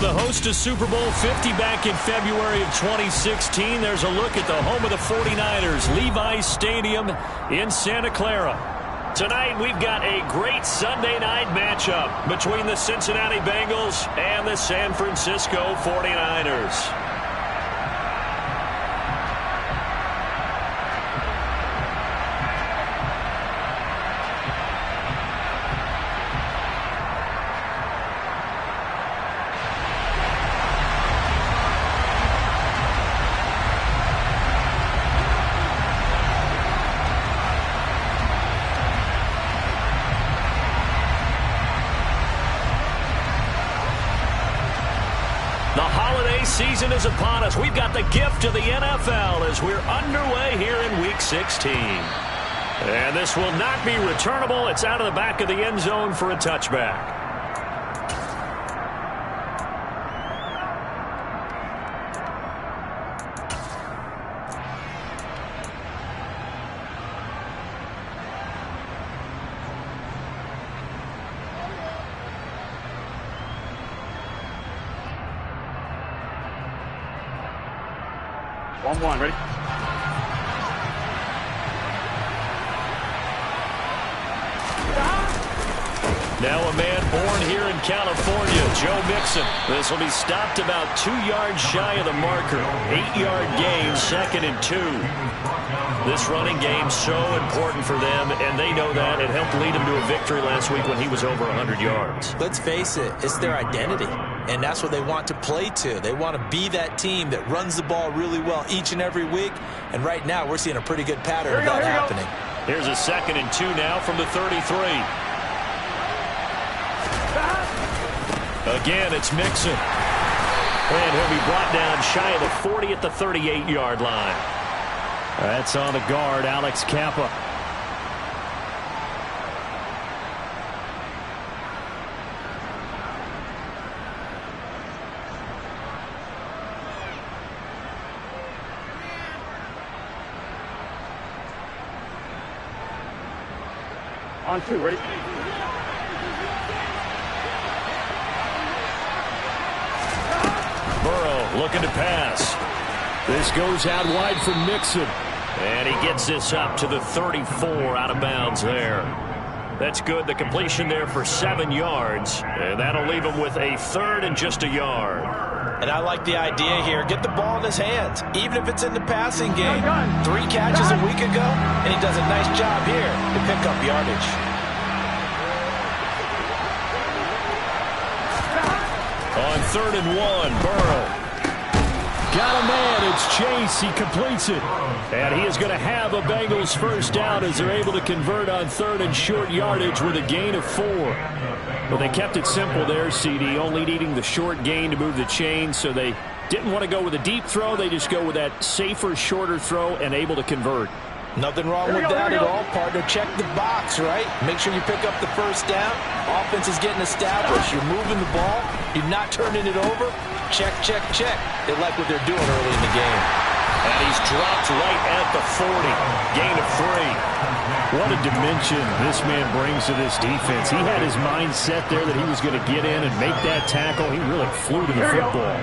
From the host to Super Bowl 50 back in February of 2016, there's a look at the home of the 49ers, Levi's Stadium in Santa Clara. Tonight, we've got a great Sunday night matchup between the Cincinnati Bengals and the San Francisco 49ers. The holiday season is upon us. We've got the gift of the NFL as we're underway here in Week 16. And this will not be returnable. It's out of the back of the end zone for a touchback. Ready? Now a man born here in California, Joe Mixon. This will be stopped about 2 yards shy of the marker. 8-yard gain, 2nd and 2. This running game so important for them, and they know that. It helped lead them to a victory last week when he was over 100 yards. Let's face it, it's their identity, and that's what they want to play to. They want to be that team that runs the ball really well each and every week, and right now we're seeing a pretty good pattern of that happening. Here's a 2nd and 2 now from the 33. Again, it's Mixon. And he'll be brought down shy of the 40 at the 38-yard line. That's on the guard, Alex Kappa. On 2, ready? Burrow looking to pass. This goes out wide for Mixon. And he gets this up to the 34 out of bounds there. That's good. The completion there for 7 yards. And that'll leave him with a 3rd and just a yard. And I like the idea here. Get the ball in his hands, even if it's in the passing game. 3 catches a week ago, and he does a nice job here to pick up yardage. On 3rd and 1, Burrow. Got a man, it's Chase, he completes it. And he is going to have a Bengals first down as they're able to convert on 3rd and short yardage with a gain of 4. Well, they kept it simple there, CD, only needing the short gain to move the chain, so they didn't want to go with a deep throw. They just go with that safer, shorter throw and able to convert. Nothing wrong with that at all, partner. Check the box, right? Make sure you pick up the first down. Offense is getting established. You're moving the ball. You're not turning it over. Check, check, check. They like what they're doing early in the game. And he's dropped right at the 40. Gain of 3. What a dimension this man brings to this defense. He had his mind set there that he was going to get in and make that tackle. He really flew to the football.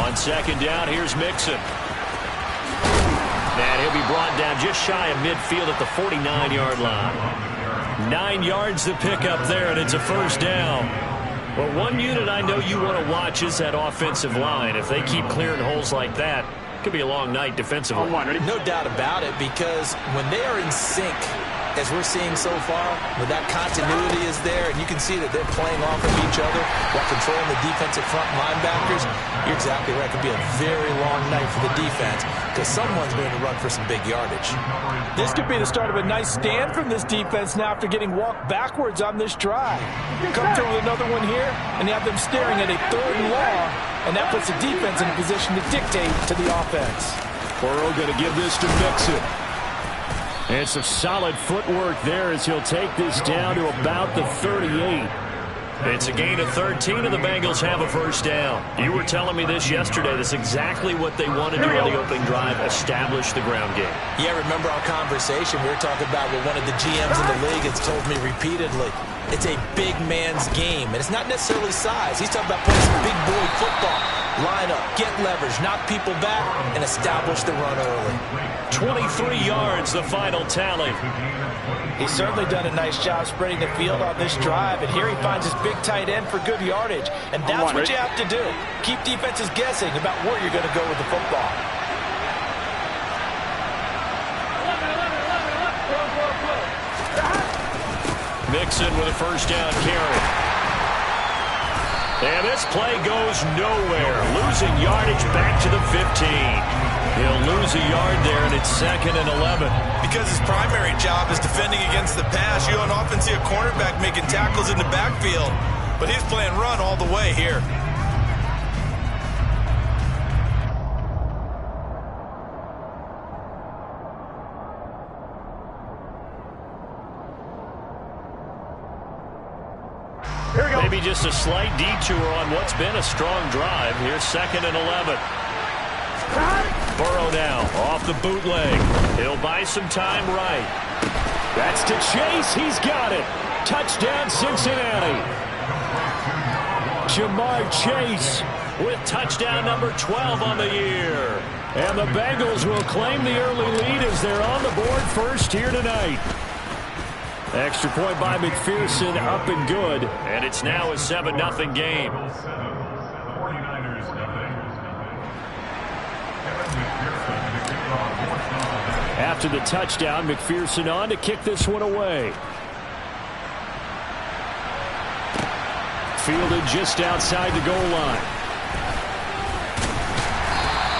On 2nd down, here's Mixon. And he'll be brought down just shy of midfield at the 49-yard line. 9 yards to pick up there, and it's a first down. Well, one unit I know you want to watch is that offensive line. If they keep clearing holes like that, it could be a long night defensively. No doubt about it, because when they are in sync, as we're seeing so far, when that continuity is there, and you can see that they're playing off of each other while controlling the defensive front linebackers, you're exactly right. It could be a very long night for the defense because someone's going to run for some big yardage. This could be the start of a nice stand from this defense now after getting walked backwards on this drive. Come through with another one here, and you have them staring at a 3rd and long, and that puts the defense in a position to dictate to the offense. Burrow going to give this to Mixon. And some solid footwork there as he'll take this down to about the 38. It's a gain of 13, and the Bengals have a first down. You were telling me this yesterday. That's exactly what they want to do on the opening drive, establish the ground game. Yeah, remember our conversation? We were talking about what one of the GMs in the league has told me repeatedly. It's a big man's game, and it's not necessarily size. He's talking about playing some big boy football. Line up, get leverage, knock people back, and establish the run early. 23 yards, the final tally. He's certainly done a nice job spreading the field on this drive, and here he finds his big tight end for good yardage, and that's what you have to do. Keep defenses guessing about where you're going to go with the football. Mixon with a first down carry. And this play goes nowhere. Losing yardage back to the 15. He'll lose a yard there, and it's 2nd and 11. Because his primary job is defending against the pass, you don't often see a cornerback making tackles in the backfield. But he's playing run all the way here. Maybe just a slight detour on what's been a strong drive. Here's 2nd and 11. Burrow now off the bootleg. He'll buy some time right. That's to Chase. He's got it. Touchdown, Cincinnati. Jamar Chase with touchdown number 12 on the year. And the Bengals will claim the early lead as they're on the board first here tonight. Extra point by McPherson, up and good. And it's now a 7-0 game. After the touchdown, McPherson on to kick this one away. Fielded just outside the goal line.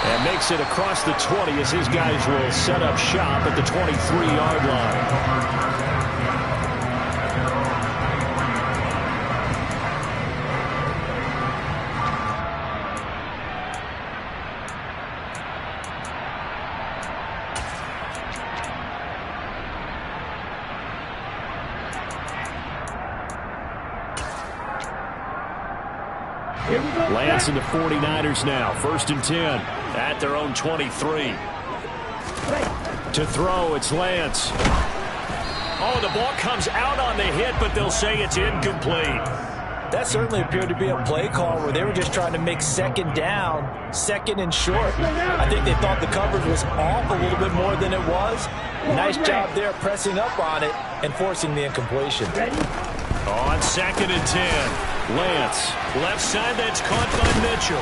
And makes it across the 20 as his guys will set up shop at the 23-yard line. Lance and the 49ers now. 1st and 10 at their own 23. To throw, it's Lance. Oh, the ball comes out on the hit, but they'll say it's incomplete. That certainly appeared to be a play call where they were just trying to make 2nd down, 2nd and short. I think they thought the coverage was off a little bit more than it was. Nice job there pressing up on it and forcing the incompletion. On 2nd and 10. Lance, left side, that's caught by Mitchell.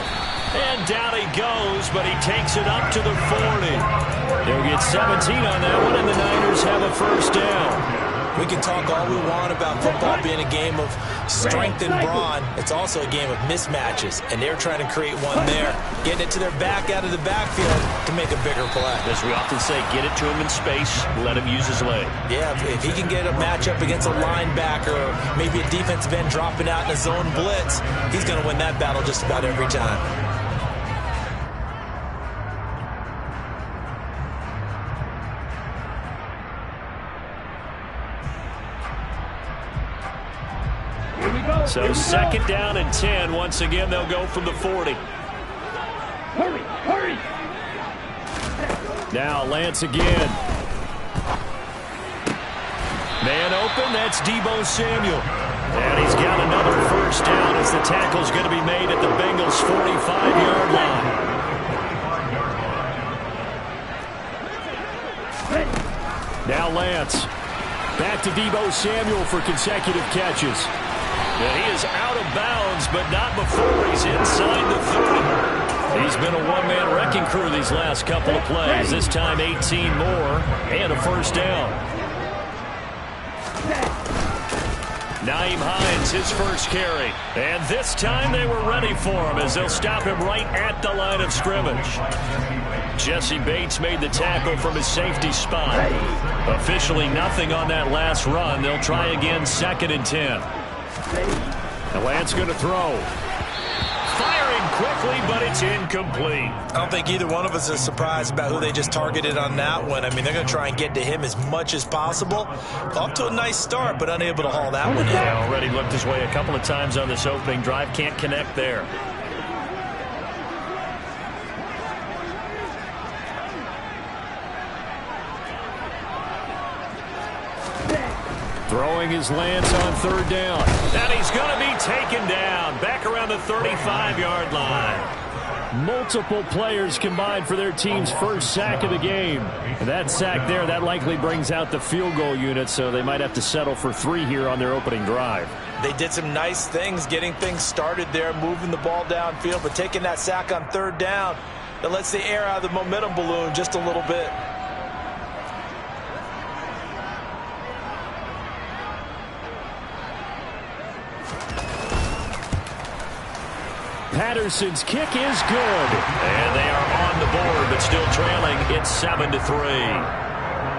And down he goes, but he takes it up to the 40. They'll get 17 on that one, and the Niners have a first down. We can talk all we want about football being a game of strength and brawn. It's also a game of mismatches, and they're trying to create one there, getting it to their back out of the backfield to make a bigger play. As we often say, get it to him in space, let him use his leg. Yeah, if he can get a matchup against a linebacker or maybe a defensive end dropping out in a zone blitz, he's going to win that battle just about every time. So 2nd down and 10. Once again, they'll go from the 40. Hurry, hurry. Now Lance again. Man open, that's Deebo Samuel. And he's got another first down as the tackle's going to be made at the Bengals' 45-yard line. Now Lance. Back to Deebo Samuel for consecutive catches. And he is out of bounds, but not before he's inside the 30. He's been a one-man wrecking crew these last couple of plays. This time 18 more and a first down. Nyheim Hines, his first carry. And this time they were ready for him as they'll stop him right at the line of scrimmage. Jesse Bates made the tackle from his safety spot. Officially nothing on that last run. They'll try again 2nd and 10. And Lance going to throw. Firing quickly, but it's incomplete. I don't think either one of us is surprised about who they just targeted on that one. I mean, they're going to try and get to him as much as possible. Off to a nice start, but unable to haul that one in. Yeah, already looked his way a couple of times on this opening drive. Can't connect there. Throwing his lance on third down. And he's going to be taken down. Back around the 35-yard line. Multiple players combined for their team's first sack of the game. And that sack there, that likely brings out the field goal unit, so they might have to settle for 3 here on their opening drive. They did some nice things getting things started there, moving the ball downfield, but taking that sack on third down, that lets the air out of the momentum balloon just a little bit. Patterson's kick is good. And they are on the board, but still trailing. It's 7-3.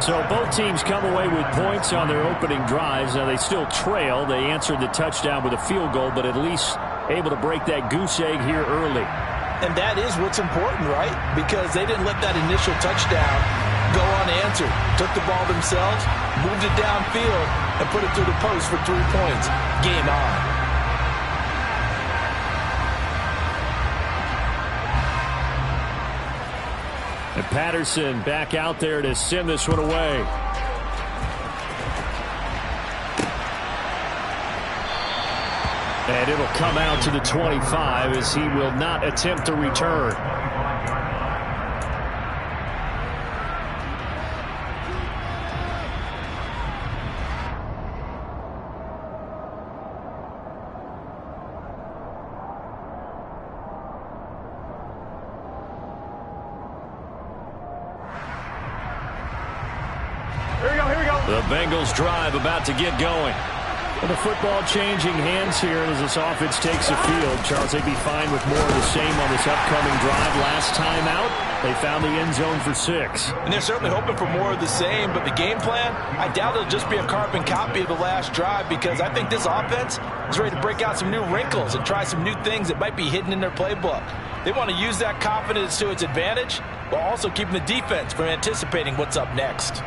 So both teams come away with points on their opening drives. Now they still trail. They answered the touchdown with a field goal, but at least able to break that goose egg here early. And that is what's important, right? Because they didn't let that initial touchdown go unanswered. Took the ball themselves, moved it downfield, and put it through the post for 3 points. Game on. And Patterson back out there to send this one away. And it'll come out to the 25 as he will not attempt to return. The Bengals drive about to get going. And the football changing hands here as this offense takes the field. Charles, they'd be fine with more of the same on this upcoming drive. Last time out, they found the end zone for 6. And they're certainly hoping for more of the same, but the game plan, I doubt it'll just be a carbon copy of the last drive, because I think this offense is ready to break out some new wrinkles and try some new things that might be hidden in their playbook. They want to use that confidence to its advantage, while also keeping the defense from anticipating what's up next.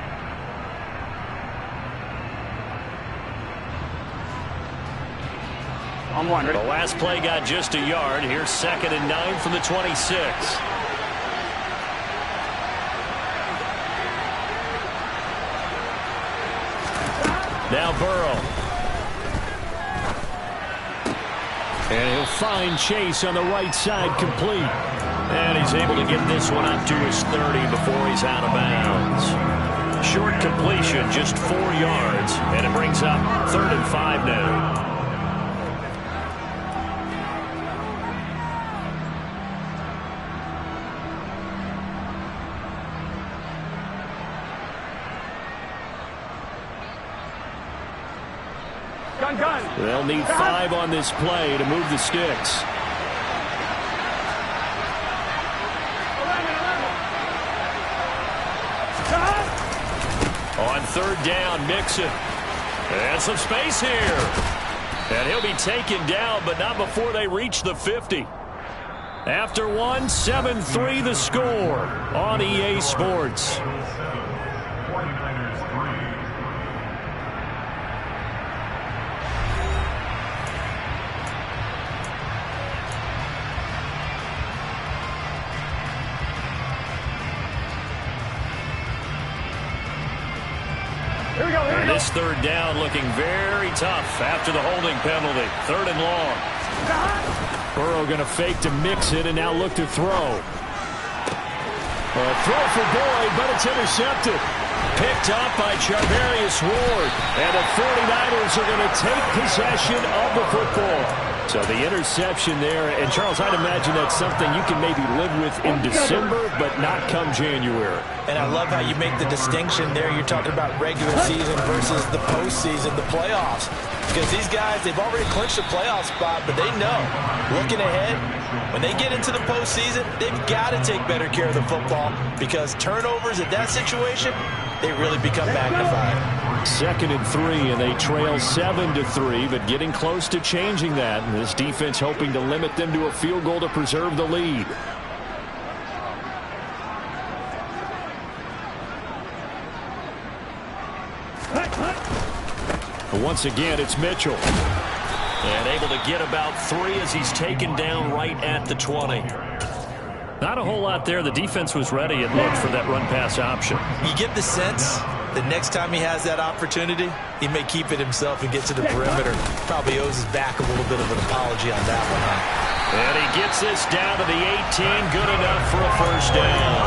The last play got just a yard. Here's 2nd and 9 from the 26. Now Burrow. And he'll find Chase on the right side, complete. And he's able to get this one up to his 30 before he's out of bounds. Short completion, just 4 yards. And it brings up 3rd and 5 now. They'll need 5 on this play to move the sticks. On 3rd down, Mixon. And some space here. And he'll be taken down, but not before they reach the 50. After 1, 7-3 the score on EA Sports. This 3rd down looking very tough after the holding penalty. 3rd and long. Burrow going to fake to Mixon and now look to throw. A throw for Boyd, but it's intercepted. Picked up by Charvarius Ward. And the 49ers are going to take possession of the football. So the interception there, and Charles, I'd imagine that's something you can maybe live with in December, but not come January. And I love how you make the distinction there. You're talking about regular season versus the postseason, the playoffs. Because these guys, they've already clinched a playoff spot, but they know, looking ahead, when they get into the postseason, they've got to take better care of the football, because turnovers in that situation, they really become magnified. 2nd and 3, and they trail 7-3, but getting close to changing that. And this defense hoping to limit them to a field goal to preserve the lead. Once again, it's Mitchell. And able to get about 3 as he's taken down right at the 20. Not a whole lot there. The defense was ready, it looked, for that run-pass option. You get the sense that next time he has that opportunity, he may keep it himself and get to the perimeter. Probably owes his back a little bit of an apology on that one, huh? And he gets this down to the 18. Good enough for a first down.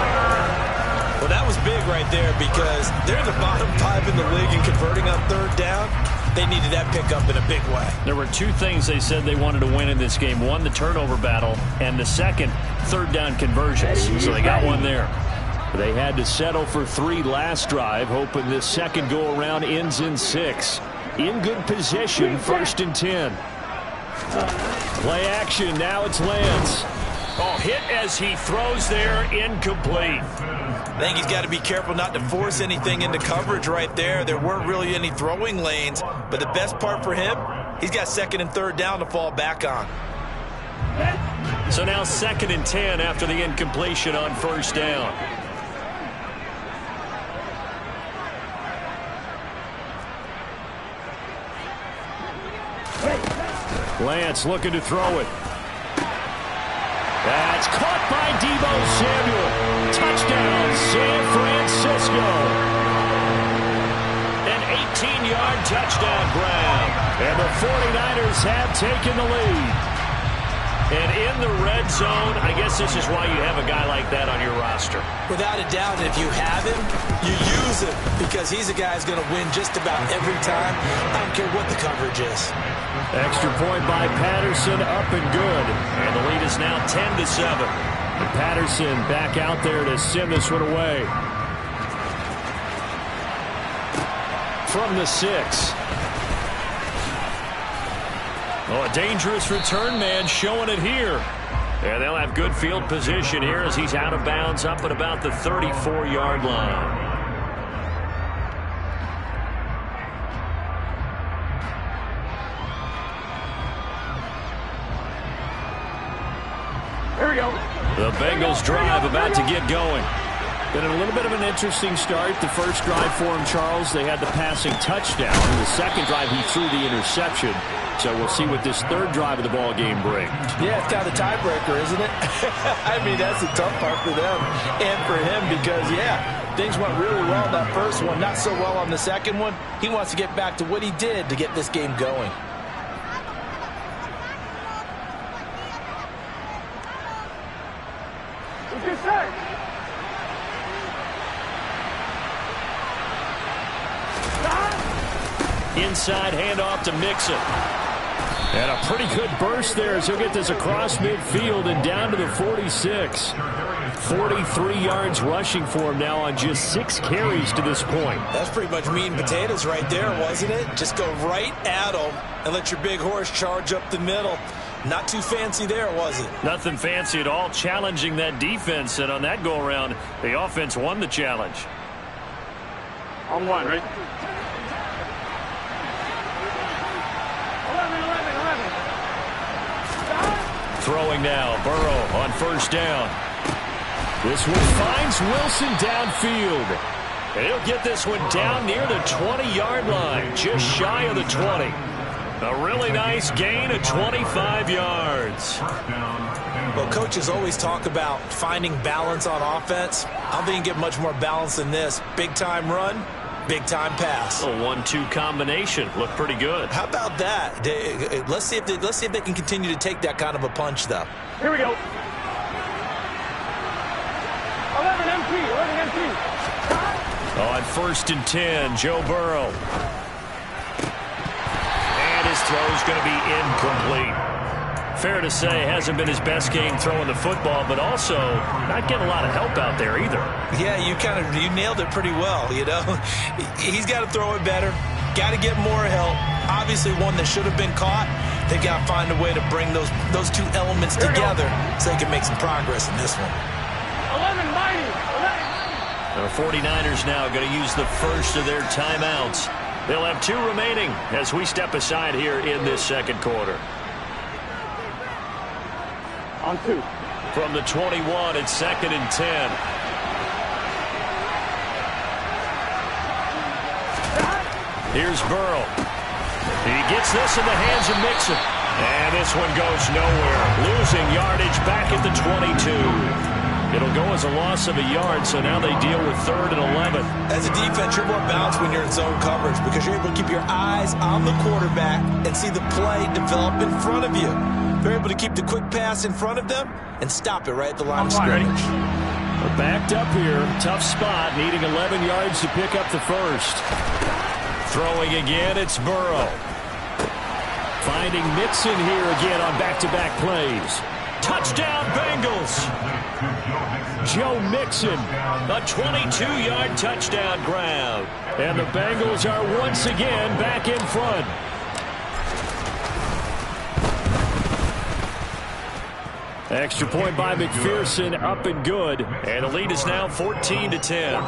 Well, that was big right there because they're the bottom 5 in the league in converting on 3rd down. They needed that pickup in a big way. There were 2 things they said they wanted to win in this game. One, the turnover battle, and the second, 3rd down conversions. So they got one there. They had to settle for 3 last drive, hoping this second go-around ends in 6. In good position, 1st and 10. Play action, now it's Lance. Oh, hit as he throws there, incomplete. I think he's got to be careful not to force anything into coverage right there. There weren't really any throwing lanes, but the best part for him, he's got 2nd and 3rd down to fall back on. So now 2nd and 10 after the incompletion on 1st down. Lance looking to throw it. That's caught by Deebo Samuel. Touchdown, San Francisco. An 18-yard touchdown grab. And the 49ers have taken the lead. And in the red zone, I guess this is why you have a guy like that on your roster. Without a doubt, if you have him, you use him because he's a guy who's going to win just about every time. I don't care what the coverage is. Extra point by Patterson, up and good. And the lead is now 10-7. And Patterson back out there to send this one away. From the 6. Oh, a dangerous return man showing it here. And they'll have good field position here as he's out of bounds up at about the 34-yard line. Here we go. The Bengals drive about to get going. Been a little bit of an interesting start. The first drive for him, Charles, they had the passing touchdown. The second drive, he threw the interception. So we'll see what this 3rd drive of the ball game brings. Yeah, it's kind of the tiebreaker, isn't it? I mean, that's the tough part for them and for him because, yeah, things went really well in that first one, not so well on the second one. He wants to get back to what he did to get this game going. What's your say? Inside handoff to Mixon. And a pretty good burst there as he'll get this across midfield and down to the 46. 43 yards rushing for him now on just 6 carries to this point. That's pretty much meat and potatoes right there, wasn't it? Just go right at him and let your big horse charge up the middle. Not too fancy there, was it? Nothing fancy at all, challenging that defense. And on that go-around, the offense won the challenge. On 1, right? 11. Throwing now, Burrow on 1st down. This one finds Wilson downfield. And he'll get this one down near the 20-yard line, just shy of the 20. A really nice gain of 25 yards. Well, coaches always talk about finding balance on offense. I don't think you can get much more balance than this. Big-time run, big-time pass. A 1-2 combination. Looked pretty good. How about that? Let's see if they can continue to take that kind of a punch, though. Here we go. 11 MP. On 1st and 10, Joe Burrow. And his throw's going to be incomplete. Fair to say, hasn't been his best game throwing the football, but also not getting a lot of help out there either. Yeah, you nailed it pretty well, you know. He's got to throw it better. Got to get more help. Obviously one that should have been caught. They've got to find a way to bring those 2 elements together so they can make some progress in this one. 11 mighty. The 49ers now going to use the first of their timeouts. They'll have 2 remaining as we step aside here in this second quarter. On 2. From the 21, it's 2nd and 10. Here's Burrow. He gets this in the hands of Mixon. And this one goes nowhere. Losing yardage back at the 22. It'll go as a loss of a yard, so now they deal with 3rd and 11. As a defense, you're more balanced when you're in zone coverage because you're able to keep your eyes on the quarterback and see the play develop in front of you. They're able to keep the quick pass in front of them and stop it right at the line of scrimmage. We're backed up here. Tough spot, needing 11 yards to pick up the first. Throwing again, it's Burrow. Finding Mixon here again on back-to-back plays. Touchdown, Bengals! Joe Mixon, a 22-yard touchdown grab. And the Bengals are once again back in front. Extra point by McPherson, up and good. And the lead is now 14-10.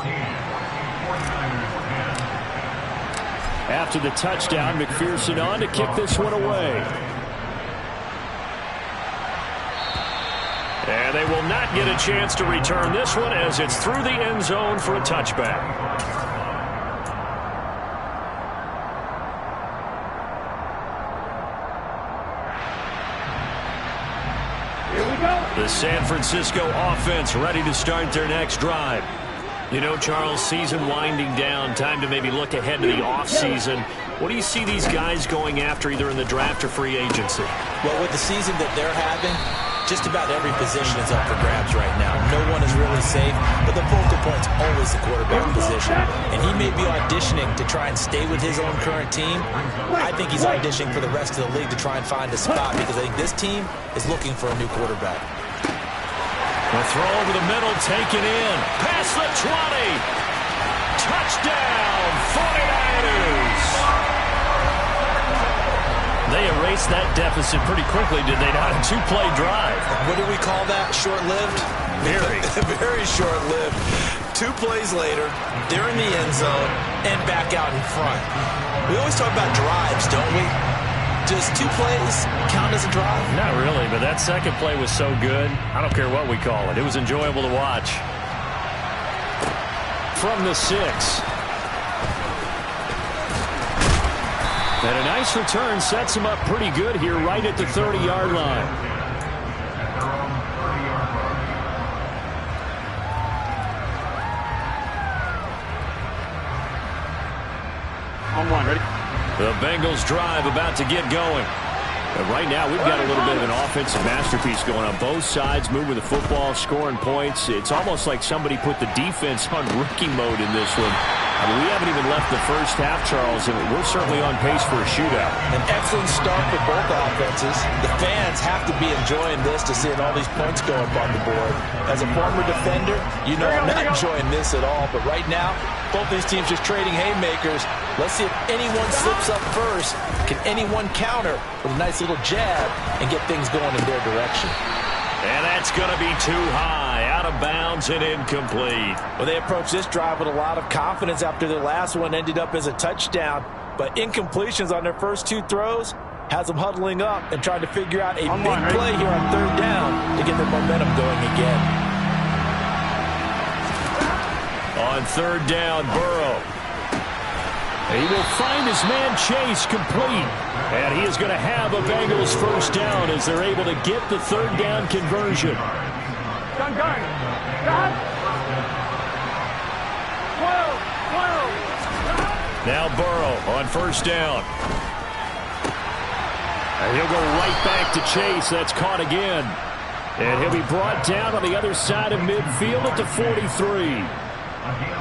After the touchdown, McPherson on to kick this one away. And they will not get a chance to return this one as it's through the end zone for a touchback. Here we go. The San Francisco offense ready to start their next drive. You know, Charles, season winding down, time to maybe look ahead to the offseason. What do you see these guys going after either in the draft or free agency? Well, with the season that they're having, just about every position is up for grabs right now. No one is really safe, but the focal point's always the quarterback position. And he may be auditioning to try and stay with his own current team. I think he's auditioning for the rest of the league to try and find a spot because I think this team is looking for a new quarterback. The throw over the middle, taken in. Past the 20. Touchdown, 49ers. They erased that deficit pretty quickly, did they not? A 2-play drive. What do we call that? Short-lived? Very. Very short-lived. 2 plays later, they're in the end zone and back out in front. We always talk about drives, don't we? Does 2 plays count as a drive? Not really, but that second play was so good. I don't care what we call it. It was enjoyable to watch. From the 6. And a nice return sets him up pretty good here right at the 30-yard line. On 1, ready? The Bengals drive about to get going. But right now, we've got a little bit of an offensive masterpiece going on both sides, moving the football, scoring points. It's almost like somebody put the defense on rookie mode in this one. I mean, we haven't even left the first half, Charles, and we're certainly on pace for a shootout. An excellent start for both offenses. The fans have to be enjoying this to see all these points go up on the board. As a former defender, you know I'm not enjoying this at all, but right now, both these teams just trading haymakers. Let's see if anyone slips up first. Can anyone counter with a nice little jab and get things going in their direction? And that's going to be too high, out of bounds and incomplete. Well, they approached this drive with a lot of confidence after their last one ended up as a touchdown. But incompletions on their first 2 throws has them huddling up and trying to figure out a big play here on 3rd down to get their momentum going again. On 3rd down, Burrow. He will find his man Chase complete. And he is going to have a Bengals first down as they're able to get the 3rd down conversion. Gun. 12. Now Burrow on 1st down. And he'll go right back to Chase. That's caught again. And he'll be brought down on the other side of midfield at the 43.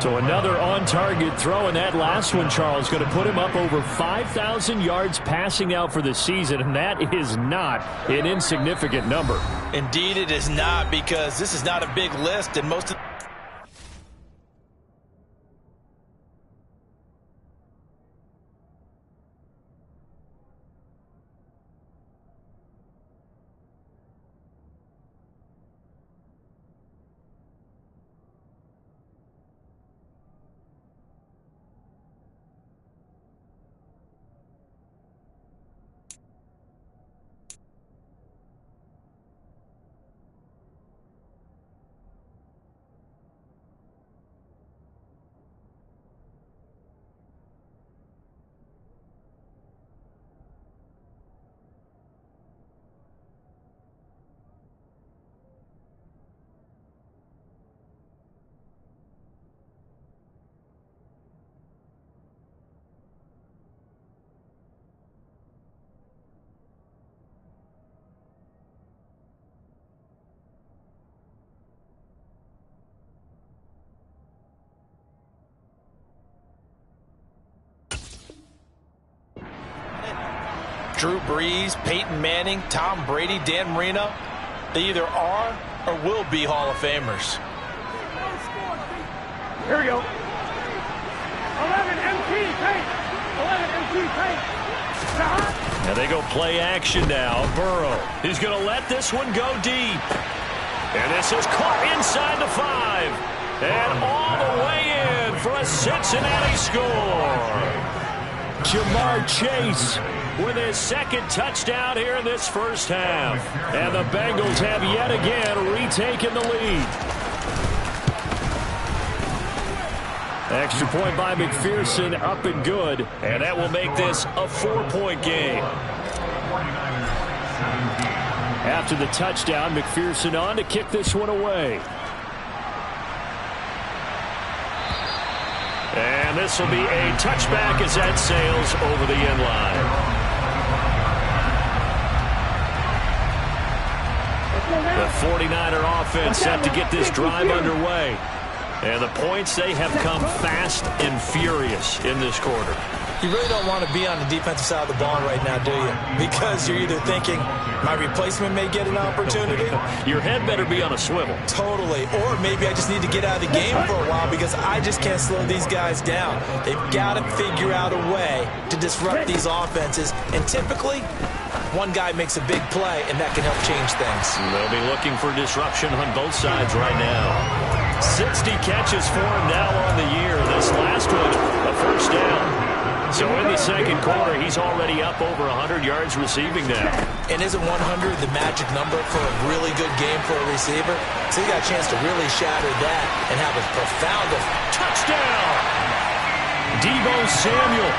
So another on-target throw, and that last one, Charles, going to put him up over 5,000 yards passing out for the season, and that is not an insignificant number. Indeed it is not, because this is not a big list, and most of Drew Brees, Peyton Manning, Tom Brady, Dan Marino, they either are or will be Hall of Famers. Here we go. 11 MT paint. 11 MT paint. And they go play action now. Burrow, he's going to let this one go deep. And this is caught inside the 5. And all the way in for a Cincinnati score. Jamar Chase with his second touchdown here in this first half. And the Bengals have yet again retaken the lead. Extra point by McPherson, up and good. And that will make this a 4-point game. After the touchdown, McPherson on to kick this one away. And this will be a touchback as that sails over the end line. The 49er offense set to get this drive underway. And the points, they have come fast and furious in this quarter. You really don't want to be on the defensive side of the ball right now, do you? Because you're either thinking, my replacement may get an opportunity. Your head better be on a swivel. Totally. Or maybe I just need to get out of the game for a while because I just can't slow these guys down. They've got to figure out a way to disrupt these offenses. And typically, one guy makes a big play, and that can help change things. They'll be looking for disruption on both sides right now. 60 catches for him now on the year. This last one, a first down. So in the second quarter, he's already up over 100 yards receiving now. And isn't 100 the magic number for a really good game for a receiver? So he got a chance to really shatter that and have a profound touchdown. Deebo Samuel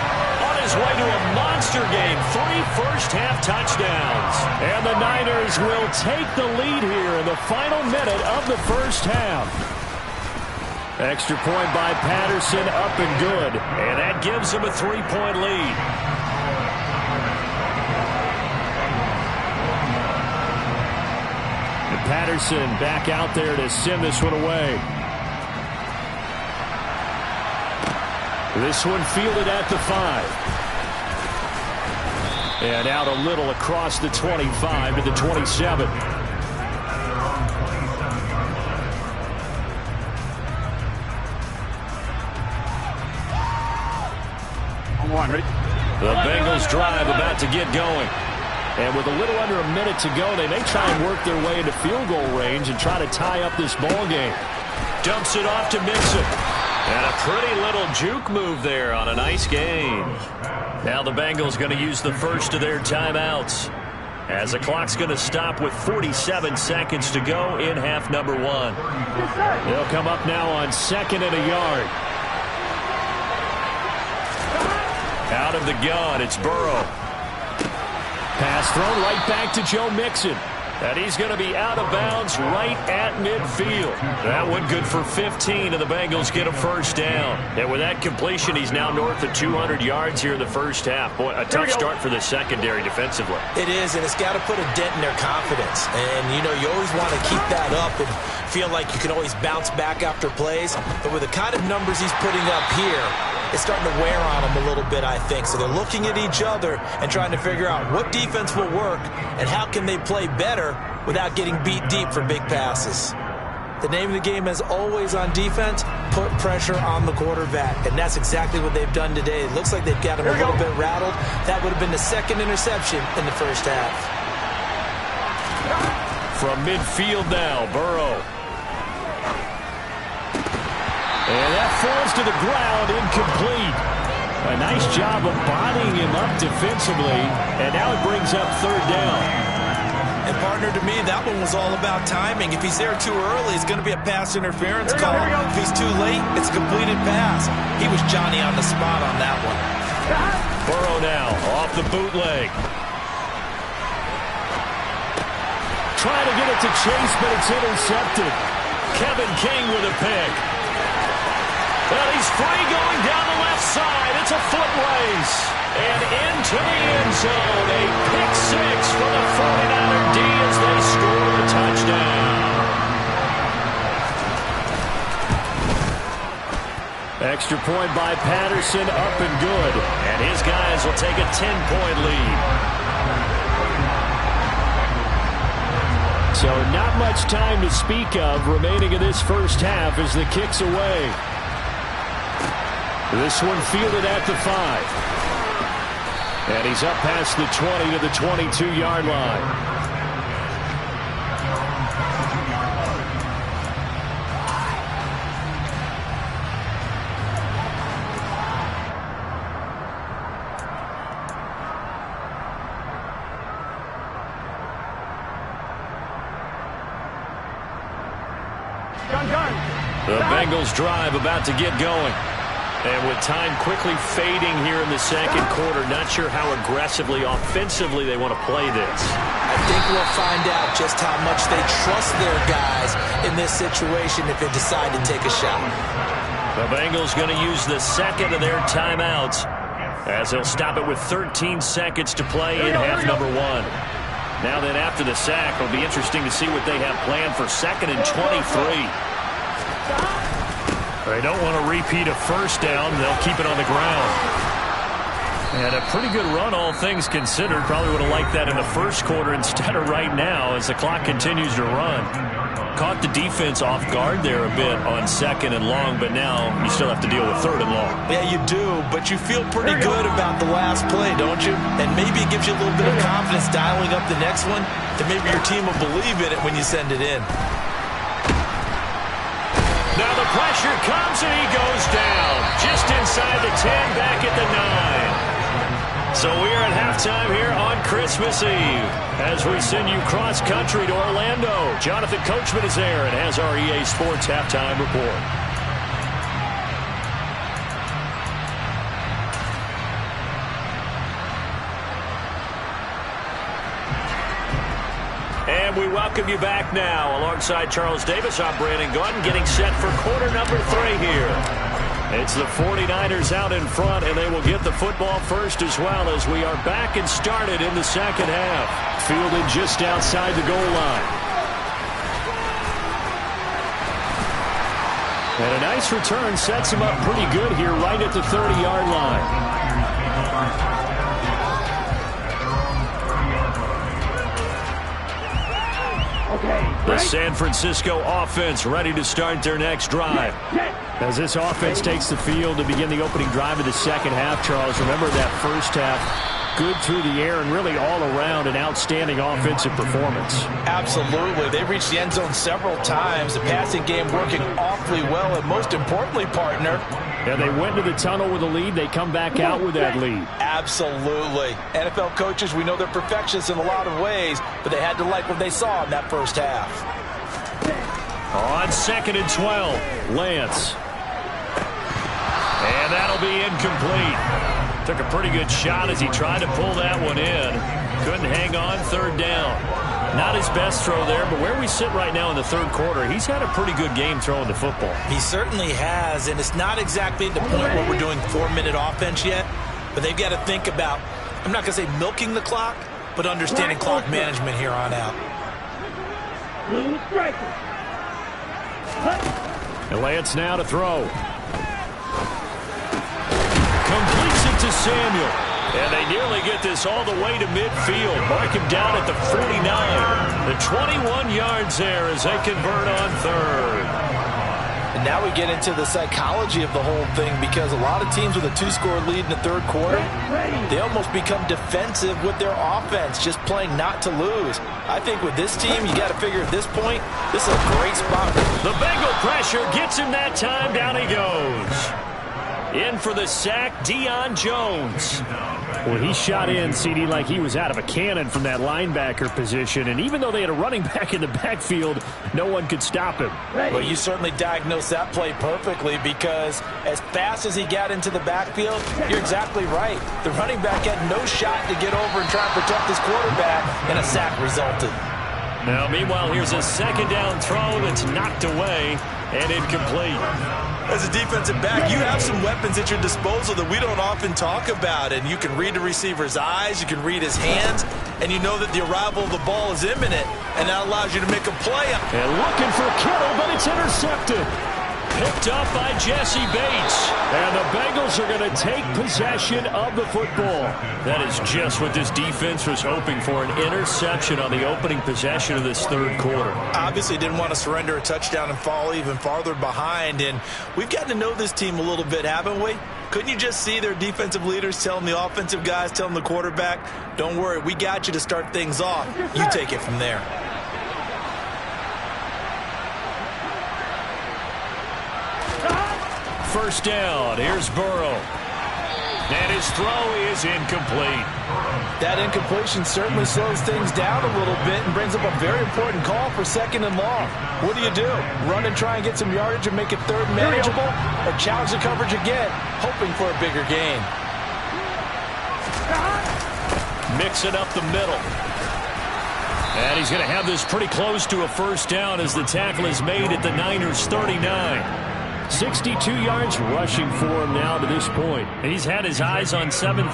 on his way to a monster game. 3 first-half touchdowns. And the Niners will take the lead here in the final minute of the first half. Extra point by Patterson, up and good. And that gives him a 3-point lead. And Patterson back out there to send this one away. This one fielded at the 5. And out a little across the 25 to the 27. The Bengals drive about to get going. And with a little under a minute to go, they may try and work their way into field goal range and try to tie up this ball game. Dumps it off to Mixon. And a pretty little juke move there on a nice game. Now the Bengals going to use the first of their timeouts, as the clock's going to stop with 47 seconds to go in half number 1. They'll come up now on 2nd and a yard. Out of the gun, it's Burrow. Pass thrown right back to Joe Mixon. And he's going to be out of bounds right at midfield. That one good for 15, and the Bengals get a first down. And with that completion, he's now north of 200 yards here in the first half. Boy, a tough start for the secondary defensively. It is, and it's got to put a dent in their confidence. And, you know, you always want to keep that up and feel like you can always bounce back after plays. But with the kind of numbers he's putting up here, it's starting to wear on them a little bit, I think. So they're looking at each other and trying to figure out what defense will work and how can they play better without getting beat deep for big passes. The name of the game is always on defense, put pressure on the quarterback. And that's exactly what they've done today. It looks like they've got him a little bit rattled. That would have been the second interception in the first half. From midfield now, Burrow. And that falls to the ground, incomplete. A nice job of bodying him up defensively, and now it brings up 3rd down. And partner, to me, that one was all about timing. If he's there too early, it's going to be a pass interference call. If he's too late, it's a completed pass. He was Johnny on the spot on that one. Burrow now off the bootleg. Trying to get it to Chase, but it's intercepted. Kevin King with a pick. Well, he's free going down the left side. It's a foot race. And into the end zone. A pick 6 for the 49er D as they score the touchdown. Extra point by Patterson, up and good. And his guys will take a 10-point lead. So not much time to speak of remaining in this first half as the kick's away. This one fielded at the 5. And he's up past the 20 to the 22-yard line. The Bengals drive about to get going. And with time quickly fading here in the second quarter, not sure how aggressively, offensively they want to play this. I think we'll find out just how much they trust their guys in this situation if they decide to take a shot. The Bengals going to use the second of their timeouts as they'll stop it with 13 seconds to play in half number 1. Now then, after the sack, it'll be interesting to see what they have planned for 2nd and 23. They don't want to repeat a first down. They'll keep it on the ground. And a pretty good run, all things considered. Probably would have liked that in the first quarter instead of right now as the clock continues to run. Caught the defense off guard there a bit on 2nd and long, but now you still have to deal with 3rd and long. Yeah, you do, but you feel pretty good about the last play, don't you? And maybe it gives you a little bit of confidence dialing up the next one that maybe your team will believe in it when you send it in. Now the pressure comes and he goes down. Just inside the 10, back at the 9. So we are at halftime here on Christmas Eve as we send you cross-country to Orlando. Jonathan Coachman is there and has our EA Sports halftime report. And we welcome you back now. Alongside Charles Davis, I'm Brandon Gordon, getting set for quarter number 3 here. It's the 49ers out in front, and they will get the football first as well as we are back and started in the second half. Fielded just outside the goal line. And a nice return sets him up pretty good here right at the 30-yard line. The San Francisco offense ready to start their next drive. As this offense takes the field to begin the opening drive of the second half, Charles, remember that first half, good through the air and really all around an outstanding offensive performance. Absolutely. They reached the end zone several times. The passing game working awfully well, and most importantly, partner, yeah, they went to the tunnel with a lead. They come back out with that lead. Absolutely. NFL coaches, we know they're perfectionists in a lot of ways, but they had to like what they saw in that first half. On 2nd and 12, Lance. And that'll be incomplete. Took a pretty good shot as he tried to pull that one in. Couldn't hang on, 3rd down. Not his best throw there, but where we sit right now in the 3rd quarter, he's had a pretty good game throwing the football. He certainly has, and it's not exactly at the point where we're doing 4-minute offense yet, but they've got to think about, I'm not going to say milking the clock, but understanding clock management here on out. And Lance now to throw. Completes it to Samuel. And they nearly get this all the way to midfield. Mark him down at the 49. The 21 yards there as they convert on 3rd. And now we get into the psychology of the whole thing, because a lot of teams with a 2-score lead in the 3rd quarter, they almost become defensive with their offense, just playing not to lose. I think with this team, you got to figure at this point, this is a great spot. The Bengal pressure gets him that time. Down he goes. In for the sack, Deion Jones. Well, he shot in, CD, like he was out of a cannon from that linebacker position. And even though they had a running back in the backfield, no one could stop him. Well, you certainly diagnosed that play perfectly, because as fast as he got into the backfield, you're exactly right. The running back had no shot to get over and try and protect his quarterback, and a sack resulted. Now, meanwhile, here's a 2nd down throw that's knocked away and incomplete. As a defensive back, you have some weapons at your disposal that we don't often talk about, and you can read the receiver's eyes, you can read his hands, and you know that the arrival of the ball is imminent, and that allows you to make a play. And looking for Kittle, but it's intercepted. Picked up by Jesse Bates. And the Bengals are going to take possession of the football. That is just what this defense was hoping for, an interception on the opening possession of this third quarter. Obviously didn't want to surrender a touchdown and fall even farther behind. And we've gotten to know this team a little bit, haven't we? Couldn't you just see their defensive leaders telling the offensive guys, telling the quarterback, don't worry, we got you to start things off. You take it from there. First down. Here's Burrow. And his throw is incomplete. That incompletion certainly slows things down a little bit and brings up a very important call for 2nd and long. What do? Run and try and get some yardage and make it third manageable? Or challenge the coverage again, hoping for a bigger gain? Mix it up the middle. And he's going to have this pretty close to a first down as the tackle is made at the Niners' 39. 62 yards rushing for him now to this point. He's had his eyes on 7,000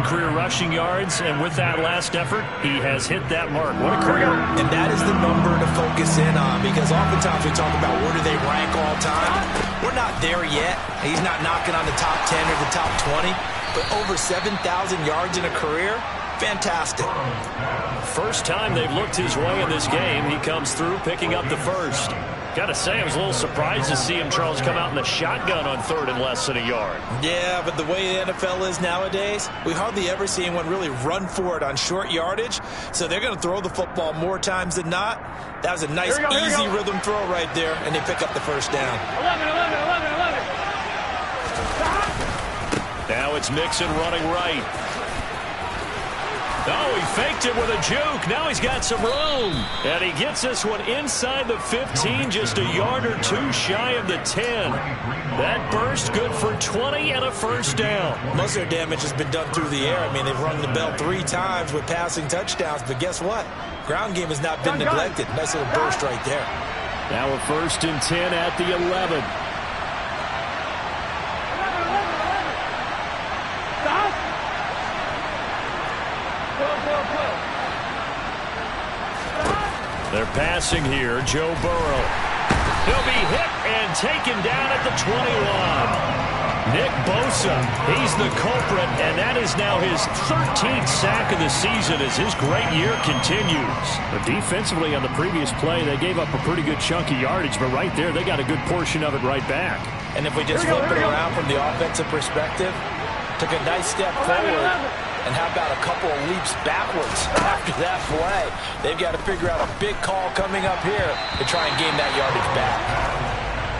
career rushing yards, and with that last effort, he has hit that mark. What a career. And that is the number to focus in on, because oftentimes we talk about where do they rank all time. We're not there yet. He's not knocking on the top 10 or the top 20, but over 7,000 yards in a career, fantastic. First time they've looked his way in this game, he comes through picking up the first. Got to say, I was a little surprised to see him, Charles, come out in the shotgun on third and less than a yard. Yeah, but the way the NFL is nowadays, we hardly ever see anyone really run for it on short yardage. So they're going to throw the football more times than not. That was a nice, easy rhythm throw right there, and they pick up the first down. 11. Now it's Mixon running right. Oh, he faked it with a juke. Now he's got some room. And he gets this one inside the 15, just a yard or two shy of the 10. That burst good for 20 and a first down. Most of their damage has been done through the air. I mean, they've rung the bell 3 times with passing touchdowns, but guess what? Ground game has not been neglected. Nice little burst right there. Now a 1st and 10 at the 11. They're passing here. Joe Burrow. He'll be hit and taken down at the 21. Nick Bosa, he's the culprit, and that is now his 13th sack of the season as his great year continues. But defensively on the previous play, they gave up a pretty good chunk of yardage, but right there, they got a good portion of it right back. And if we just flip it around from the offensive perspective, took a nice step forward. And how about a couple of leaps backwards after that play? They've got to figure out a big call coming up here to try and gain that yardage back.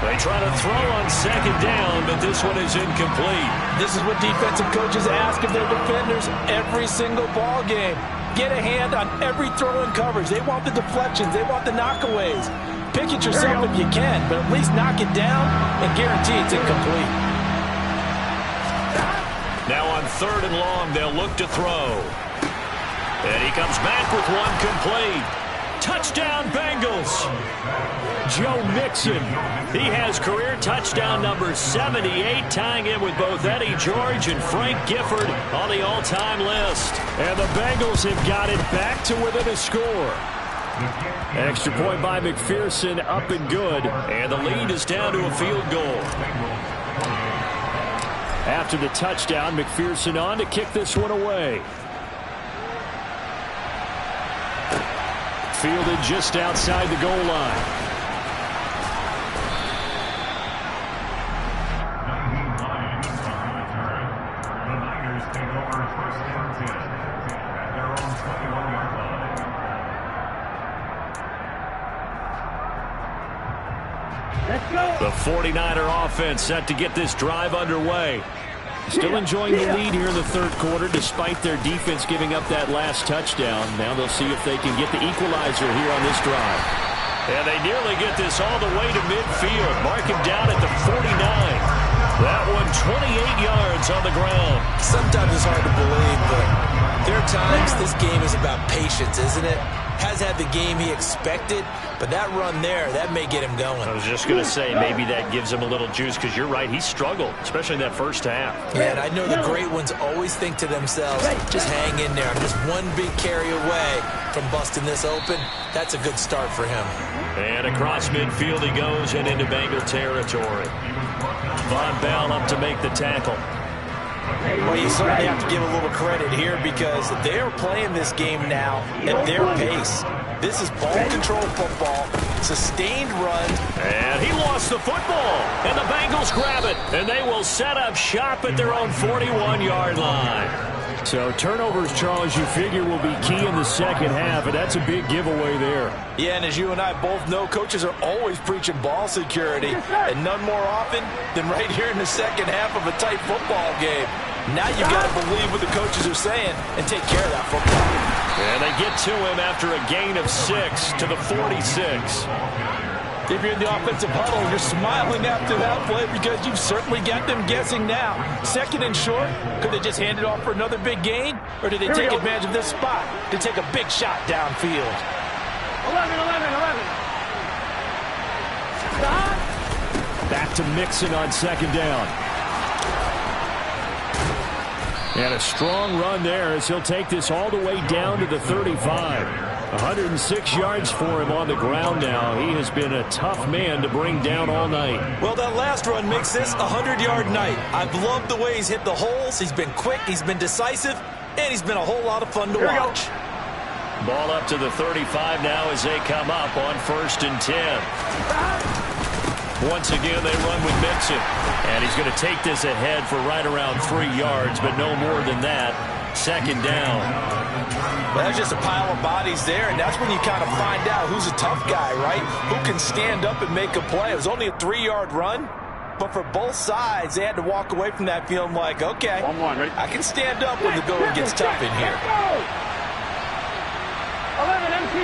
They try to throw on 2nd down, but this one is incomplete. This is what defensive coaches ask of their defenders every single ball game. Get a hand on every throw and coverage. They want the deflections. They want the knockaways. Pick it yourself if you can, but at least knock it down and guarantee it's incomplete. Now on 3rd and long, they'll look to throw. And he comes back with one complete. Touchdown, Bengals. Joe Mixon. He has career touchdown number 78, tying in with both Eddie George and Frank Gifford on the all-time list. And the Bengals have got it back to within a score. Extra point by McPherson, up and good. And the lead is down to a field goal. After the touchdown, McPherson on to kick this one away. Fielded just outside the goal line. The Niners take over 1st and 10 at their own 21-yard line. Let's go. The 49er offense set to get this drive underway. Still enjoying the lead here in the third quarter despite their defense giving up that last touchdown. Now they'll see if they can get the equalizer here on this drive. And they nearly get this all the way to midfield. Mark him down at the 49. That one 28 yards on the ground. Sometimes it's hard to believe, but there are times this game is about patience, isn't it? has had the game he expected, but that run there, that may get him going. I was just going to say, maybe that gives him a little juice, because you're right, he struggled, especially in that first half. Yeah, and I know the great ones always think to themselves, just hang in there. I'm just one big carry away from busting this open. That's a good start for him. And across midfield he goes and into Bengal territory. Von Bell up to make the tackle. Well, you certainly have to give a little credit here because they are playing this game now at their pace. This is ball control football, sustained run. And he lost the football, and the Bengals grab it, and they will set up shop at their own 41-yard line. So turnovers, Charles, you figure will be key in the second half, and that's a big giveaway there. Yeah, and as you and I both know, coaches are always preaching ball security, and none more often than right here in the second half of a tight football game. Now you've got to believe what the coaches are saying and take care of that football. And they get to him after a gain of 6 to the 46. If you're in the offensive huddle, you're smiling after that play because you've certainly got them guessing now. Second and short, could they just hand it off for another big gain? Or did they take advantage of this spot to take a big shot downfield? 11. Stop. Back to Mixon on second down. And a strong run there as he'll take this all the way down to the 35. 106 yards for him on the ground now. He has been a tough man to bring down all night. Well, that last run makes this a 100-yard night. I've loved the way he's hit the holes. He's been quick, he's been decisive, and he's been a whole lot of fun to watch. Ball up to the 35 now as they come up on 1st and 10. Once again, they run with Mixon. And he's going to take this ahead for right around 3 yards, but no more than that. Second down. Well, there's just a pile of bodies there, and that's when you kind of find out who's a tough guy, right? Who can stand up and make a play. It was only a 3-yard run, but for both sides, they had to walk away from that feeling like, okay, I can stand up when the going gets tough in here. 11 empty.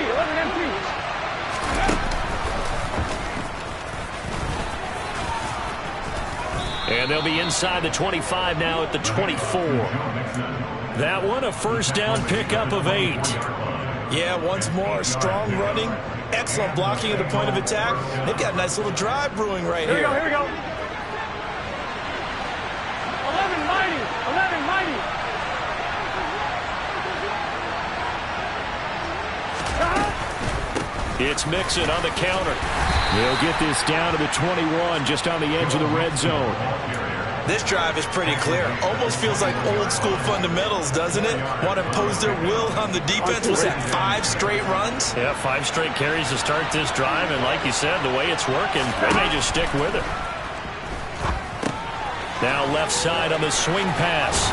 And they'll be inside the 25 now at the 24. That one a first down pickup of 8. Yeah, once more, strong running, excellent blocking at the point of attack. They've got a nice little drive brewing right here. Here we go. 11 mighty. It's Mixon on the counter. They'll get this down to the 21, just on the edge of the red zone. This drive is pretty clear. Almost feels like old school fundamentals, doesn't it? Want to impose their will on the defense. Was that 5 straight runs? Yeah, 5 straight carries to start this drive, and like you said, the way it's working, they may just stick with it. Now left side on the swing pass.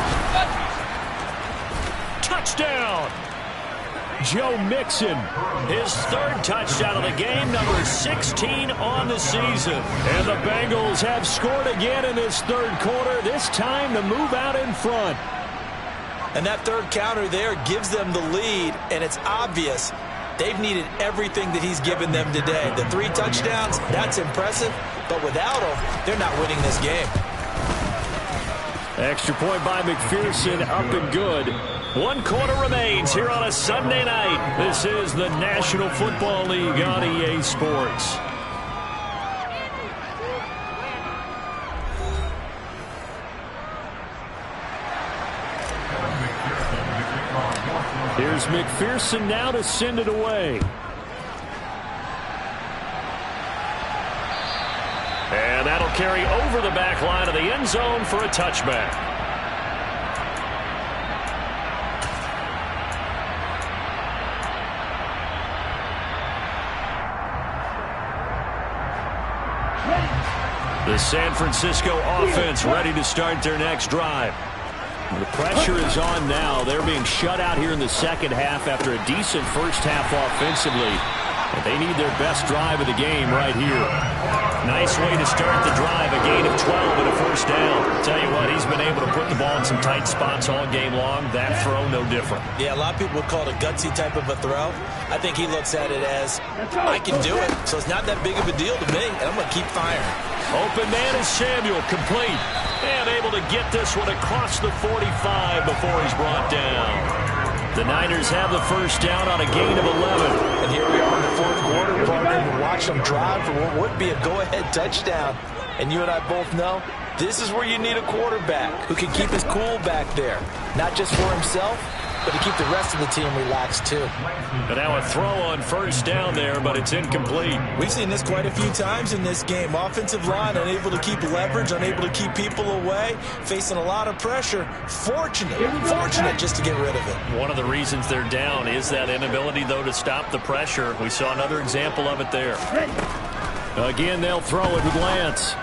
Touchdown! Joe Mixon, his 3rd touchdown of the game, number 16 on the season. And the Bengals have scored again in this 3rd quarter, this time to move out in front. And that 3rd counter there gives them the lead, and it's obvious they've needed everything that he's given them today. The 3 touchdowns, that's impressive, but without him, they're not winning this game. Extra point by McPherson, up and good. 1 quarter remains here on a Sunday night. This is the National Football League on EA Sports. Here's McPherson now to send it away. And that'll carry over the back line of the end zone for a touchback. The San Francisco offense ready to start their next drive. The pressure is on now. They're being shut out here in the second half after a decent first half offensively. But they need their best drive of the game right here. Nice way to start the drive. A gain of 12 and a first down. Tell you what, he's been able to put the ball in some tight spots all game long. That throw, no different. Yeah, a lot of people would call it a gutsy type of a throw. I think he looks at it as, I can do it, so it's not that big of a deal to me, and I'm going to keep firing. Open man is Samuel, complete. And able to get this one across the 45 before he's brought down. The Niners have the first down on a gain of 11. And here we are in the fourth quarter, partner. We're watching them drive for what would be a go-ahead touchdown. And you and I both know this is where you need a quarterback who can keep his cool back there. Not just for himself, but to keep the rest of the team relaxed too. And now a throw on first down there, but it's incomplete. We've seen this quite a few times in this game. Offensive line unable to keep leverage, unable to keep people away, facing a lot of pressure. Fortunate just to get rid of it. One of the reasons they're down is that inability, though, to stop the pressure. We saw another example of it there. Again, they'll throw it with Lance.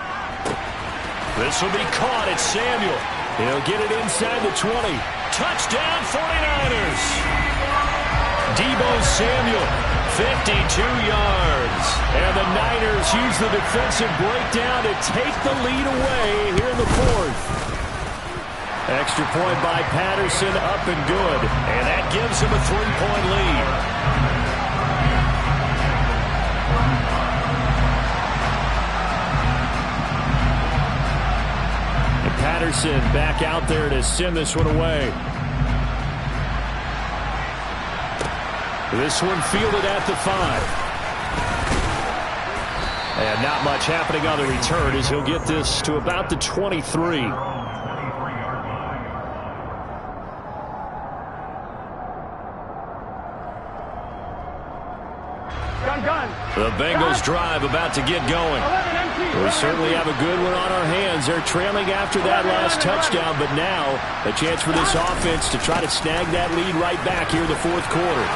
This will be caught. It's Samuel. He'll get it inside the 20. Touchdown, 49ers. Deebo Samuel, 52 yards. And the Niners use the defensive breakdown to take the lead away here in the fourth. Extra point by Patterson, up and good. And that gives him a 3-point lead. Patterson back out there to send this one away. This one fielded at the 5. And not much happening on the return as he'll get this to about the 23. The Bengals drive about to get going. We certainly have a good one on our hands. They're trailing after that last touchdown, but now a chance for this offense to try to snag that lead right back here in the fourth quarter.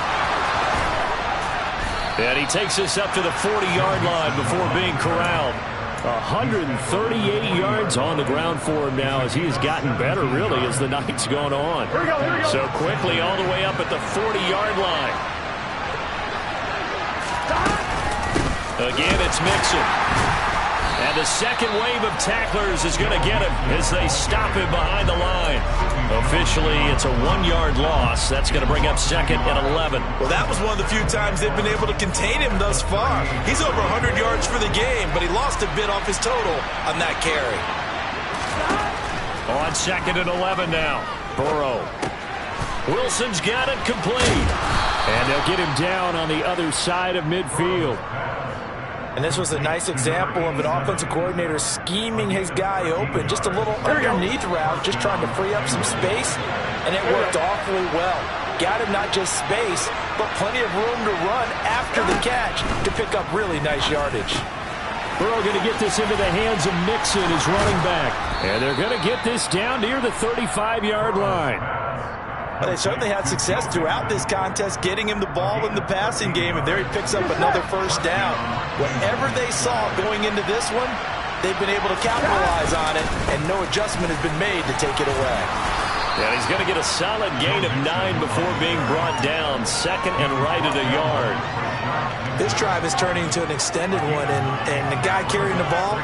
And he takes us up to the 40-yard line before being corralled. 138 yards on the ground for him now as he has gotten better, really, as the night's gone on. Here we go. So quickly all the way up at the 40-yard line. Again, it's Mixon. And the second wave of tacklers is going to get him as they stop him behind the line. Officially, it's a 1-yard loss. That's going to bring up second and 11. Well, that was one of the few times they've been able to contain him thus far. He's over 100 yards for the game, but he lost a bit off his total on that carry. On second and 11 now. Burrow. Wilson's got it complete. And they'll get him down on the other side of midfield. And this was a nice example of an offensive coordinator scheming his guy open. Just a little underneath route, just trying to free up some space. And it worked awfully well. Got him not just space, but plenty of room to run after the catch to pick up really nice yardage. Burrow going to get this into the hands of Mixon, his running back. And they're going to get this down near the 35-yard line. Well, they certainly had success throughout this contest, getting him the ball in the passing game, and there he picks up another first down. Whatever they saw going into this one, they've been able to capitalize on it, and no adjustment has been made to take it away. And he's going to get a solid gain of 9 before being brought down, second and right at a yard. This drive is turning into an extended one, and the guy carrying the ball,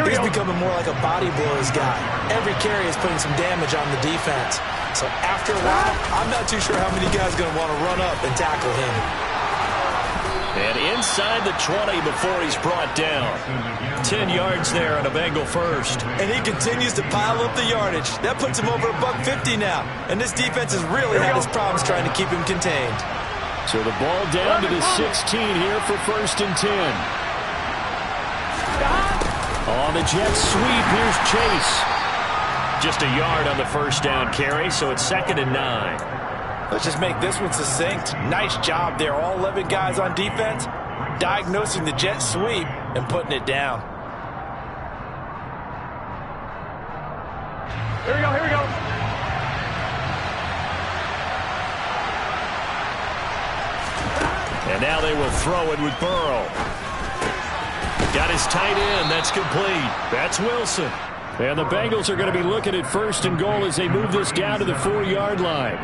he's becoming more like a body blows guy. Every carry is putting some damage on the defense. So after a while, I'm not too sure how many guys are going to want to run up and tackle him. And inside the 20 before he's brought down. 10 yards there on a Bengal first. And he continues to pile up the yardage. That puts him over $150 now. And this defense has really had its problems trying to keep him contained. So the ball down to the 16 here for first and 10. On the jet sweep, here's Chase. Just a yard on the first down carry, so it's second and 9. Let's just make this one succinct. Nice job there. All 11 guys on defense diagnosing the jet sweep and putting it down. Here we go. And now they will throw it with Burrow. Got his tight end. That's complete. That's Wilson. And the Bengals are going to be looking at first and goal as they move this down to the 4-yard line.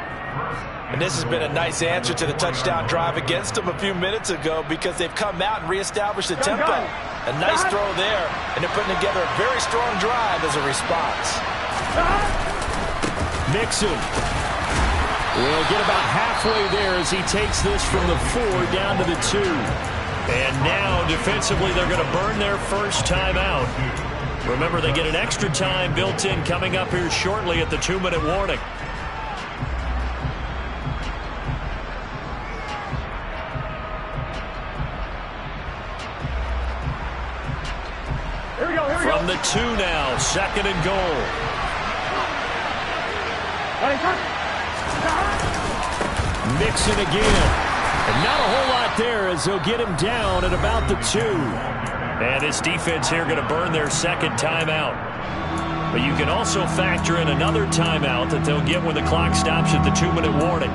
And this has been a nice answer to the touchdown drive against them a few minutes ago because they've come out and reestablished the tempo. A nice throw there, and they're putting together a very strong drive as a response. Mixon will get about halfway there as he takes this from the 4 down to the 2. And now defensively they're going to burn their first time out. Remember, they get an extra time built in coming up here shortly at the 2-minute warning. the 2 now. 2nd and goal. Mixon again. And not a whole lot there as they'll get him down at about the 2. And this defense here going to burn their 2nd timeout. But you can also factor in another timeout that they'll get when the clock stops at the 2-minute warning.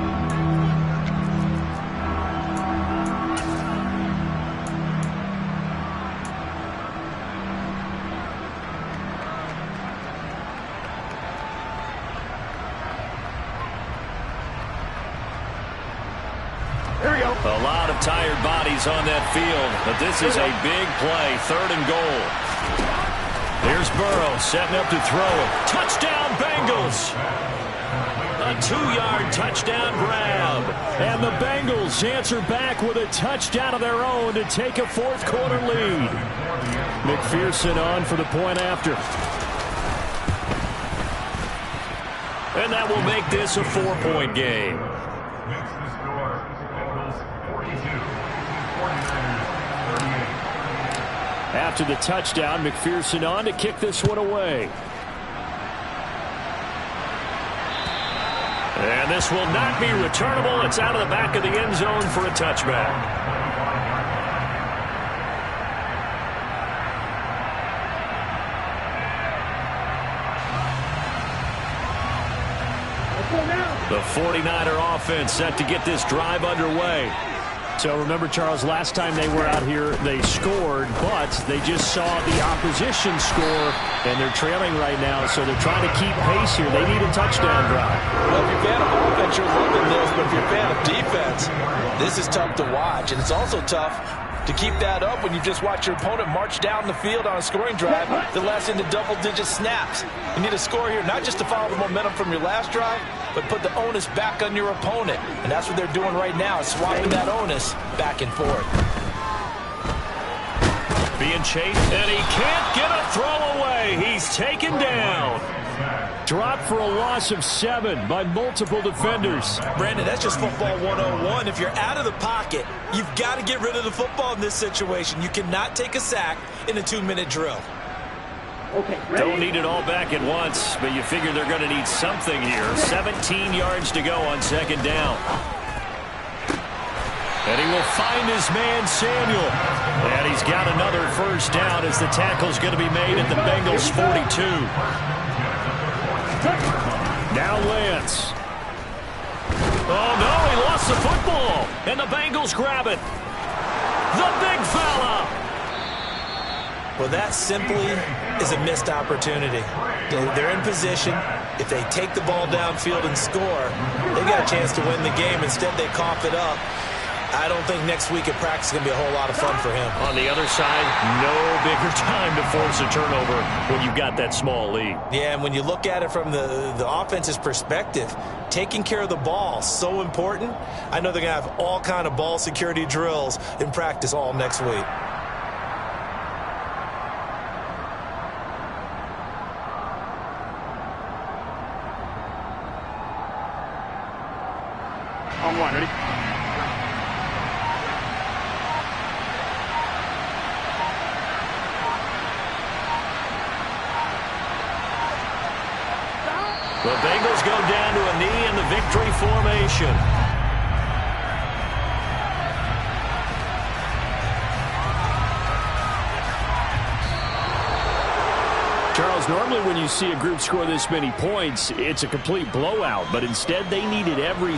A lot of tired bodies on that field, but this is a big play. 3rd and goal. Here's Burrow setting up to throw it. Touchdown, Bengals! A 2-yard touchdown grab. And the Bengals answer back with a touchdown of their own to take a 4th quarter lead. McPherson on for the point after. And that will make this a 4-point game. After the touchdown, McPherson on to kick this one away. And this will not be returnable. It's out of the back of the end zone for a touchback. The 49er offense set to get this drive underway. So remember, Charles, last time they were out here, they scored, but they just saw the opposition score, and they're trailing right now, so they're trying to keep pace here. They need a touchdown drive. Well, if you're a fan of offense, you're loving this, but if you're a fan of defense, this is tough to watch, and it's also tough to keep that up when you just watch your opponent march down the field on a scoring drive that lasts into double-digit snaps. You need a score here, not just to follow the momentum from your last drive, but put the onus back on your opponent. And that's what they're doing right now, swapping that onus back and forth. Being chased, and he can't get a throw away. He's taken down. Dropped for a loss of 7 by multiple defenders. Brandon, that's just football 101. If you're out of the pocket, you've got to get rid of the football in this situation. You cannot take a sack in a 2-minute drill. Okay, don't need it all back at once, but you figure they're going to need something here. 17 yards to go on 2nd down. And he will find his man, Samuel. And he's got another 1st down as the tackle's going to be made at the Bengals' 42. Now Lance. Oh, no, he lost the football. And the Bengals grab it. The big fella. Well, that simply is a missed opportunity. They're in position. If they take the ball downfield and score, they got a chance to win the game. Instead, they cough it up. I don't think next week at practice is going to be a whole lot of fun for him. On the other side, no bigger time to force a turnover when you've got that small lead. Yeah, and when you look at it from the offense's perspective, taking care of the ball, so important. I know they're going to have all kind of ball security drills in practice all next week. On 1, ready? The Bengals go down to a knee in the victory formation. Charles, normally when you see a group score this many points, it's a complete blowout, but instead they needed every